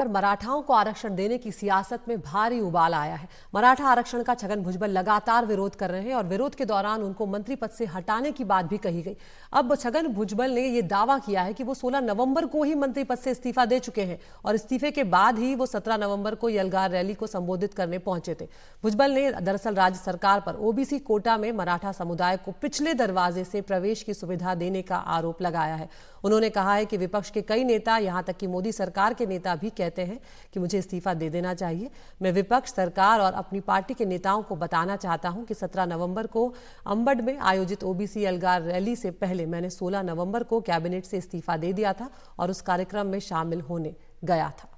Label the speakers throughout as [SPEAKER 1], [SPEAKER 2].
[SPEAKER 1] पर मराठाओं को आरक्षण देने की सियासत में भारी उबाल आया है। मराठा आरक्षण का छगन भुजबल लगातार विरोध कर रहे हैं और विरोध के दौरान उनको मंत्री पद से हटाने की बात भी कही गई। अब छगन भुजबल ने यह दावा किया है कि वो 16 नवंबर को ही मंत्री पद से इस्तीफा दे चुके हैं और इस्तीफे के बाद ही वो 17 नवंबर को यलगार रैली को संबोधित करने पहुंचे थे। भुजबल ने दरअसल राज्य सरकार पर ओबीसी कोटा में मराठा समुदाय को पिछले दरवाजे से प्रवेश की सुविधा देने का आरोप लगाया है। उन्होंने कहा है कि विपक्ष के कई नेता, यहां तक कि मोदी सरकार के नेता भी कहते हैं कि मुझे इस्तीफा दे देना चाहिए। मैं विपक्ष, सरकार और अपनी पार्टी के नेताओं को बताना चाहता हूं कि 17 नवंबर को अंबड में आयोजित ओबीसी यलगार रैली से पहले मैंने 16 नवंबर को कैबिनेट से इस्तीफा दे दिया था और उस कार्यक्रम में शामिल होने गया था।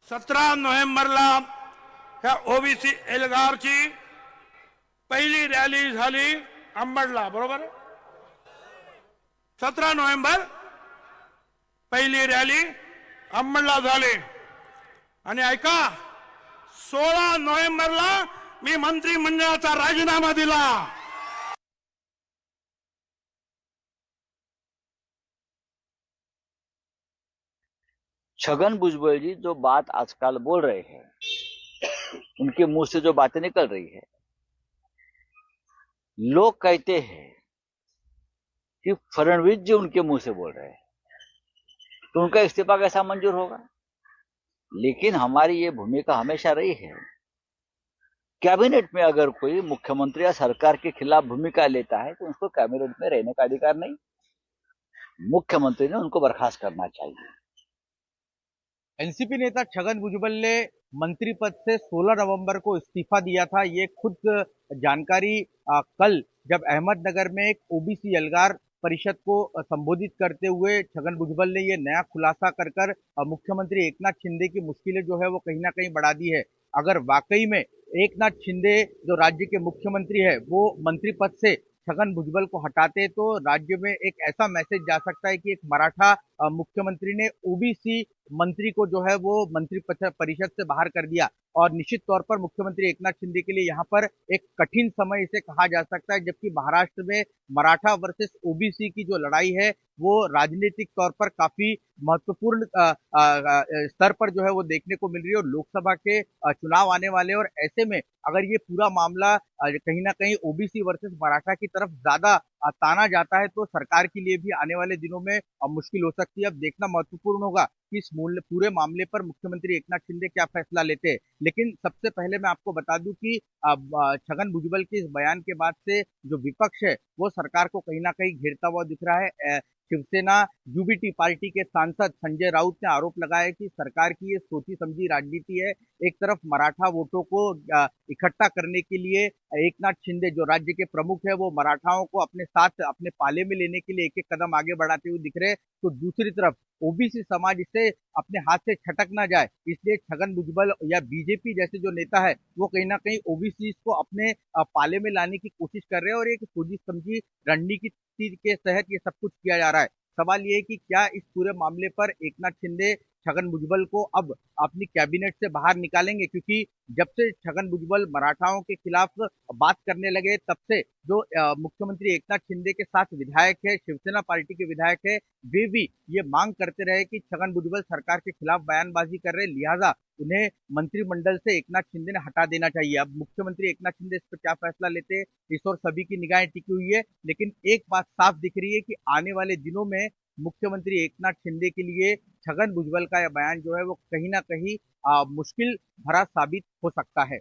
[SPEAKER 2] 17 नोव्हेंबरला ह्या ओबीसी एल्गारची पहिली रॅली झाली अंबडला, बरोबर? 17 नोव्हेंबर पहिली रॅली अंबडला झाली आणि ऐका, 16 नोव्हेंबरला मी मंत्रिमंडळाचा राजीनामा दिला।
[SPEAKER 3] छगन भुजबल जी जो बात आजकल बोल रहे हैं, उनके मुंह से जो बातें निकल रही है, लोग कहते हैं कि फडणवीस जी उनके मुंह से बोल रहे हैं, तो उनका इस्तीफा कैसा मंजूर होगा? लेकिन हमारी ये भूमिका हमेशा रही है, कैबिनेट में अगर कोई मुख्यमंत्री या सरकार के खिलाफ भूमिका लेता है तो उसको कैबिनेट में रहने का अधिकार नहीं, मुख्यमंत्री ने उनको बर्खास्त करना चाहिए।
[SPEAKER 4] एनसीपी नेता छगन भुजबल ने मंत्री पद से 16 नवंबर को इस्तीफा दिया था। ये खुद जानकारी कल जब अहमदनगर में एक ओबीसी यलगार परिषद को संबोधित करते हुए छगन भुजबल ने ये नया खुलासा कर मुख्यमंत्री एकनाथ शिंदे की मुश्किलें जो है वो कहीं ना कहीं बढ़ा दी है। अगर वाकई में एकनाथ शिंदे जो राज्य के मुख्यमंत्री है वो मंत्री पद से छगन भुजबल को हटाते तो राज्य में एक ऐसा मैसेज जा सकता है कि एक मराठा मुख्यमंत्री ने ओबीसी मंत्री को जो है वो मंत्री परिषद से बाहर कर दिया और निश्चित तौर पर मुख्यमंत्री एकनाथ शिंदे के लिए यहाँ पर एक कठिन समय इसे कहा जा सकता है, जबकि महाराष्ट्र में मराठा वर्सेस ओबीसी की जो लड़ाई है वो राजनीतिक तौर पर काफी महत्वपूर्ण स्तर पर जो है वो देखने को मिल रही है और लोकसभा के चुनाव आने वाले हैं और ऐसे में अगर ये पूरा मामला कहीं ना कहीं ओबीसी वर्सेस मराठा की तरफ ज्यादा ताना जाता है तो सरकार के लिए भी आने वाले दिनों में मुश्किल हो सकती है। अब देखना महत्वपूर्ण होगा कि इस पूरे मामले पर मुख्यमंत्री एकनाथ शिंदे क्या फैसला लेते हैं। लेकिन सबसे पहले मैं आपको बता दूं कि छगन भुजबल के इस बयान के बाद से जो विपक्ष है वो सरकार को कहीं ना कहीं घेरता हुआ दिख रहा है। शिवसेना यूबीटी पार्टी के सांसद संजय राउत ने आरोप लगाया कि सरकार की ये सोची समझी राजनीति है। एक तरफ मराठा वोटों को इकट्ठा करने के लिए एकनाथ शिंदे जो राज्य के प्रमुख है वो मराठाओं को अपने साथ अपने पाले में लेने के लिए एक एक कदम आगे बढ़ाते हुए दिख रहे हैं, तो दूसरी तरफ ओबीसी समाज इसे अपने हाथ से छटक ना जाए इसलिए छगन भुजबल या बीजेपी जैसे जो नेता है वो कहीं ना कहीं ओबीसी को अपने पाले में लाने की कोशिश कर रहे हैं और एक सोची समझी रणनीति के तहत ये सब कुछ किया जा रहा है। सवाल ये है कि क्या इस पूरे मामले पर एकनाथ शिंदे छगन भुजबल को अब अपनी कैबिनेट से बाहर निकालेंगे, क्योंकि जब से छगन भुजबल मराठाओं के खिलाफ बात करने लगे तब से जो मुख्यमंत्री एकनाथ शिंदे के साथ विधायक है, शिवसेना पार्टी के विधायक है, वे भी ये मांग करते रहे कि छगन भुजबल सरकार के खिलाफ बयानबाजी कर रहे, लिहाजा उन्हें मंत्रिमंडल से एकनाथ शिंदे ने हटा देना चाहिए। अब मुख्यमंत्री एकनाथ शिंदे इस पर क्या फैसला लेते हैं इस और सभी की निगाहें टिकी हुई है, लेकिन एक बात साफ दिख रही है कि आने वाले दिनों में मुख्यमंत्री एकनाथ शिंदे के लिए छगन भुजबल का यह बयान जो है वो कहीं ना कहीं मुश्किल भरा साबित हो सकता है।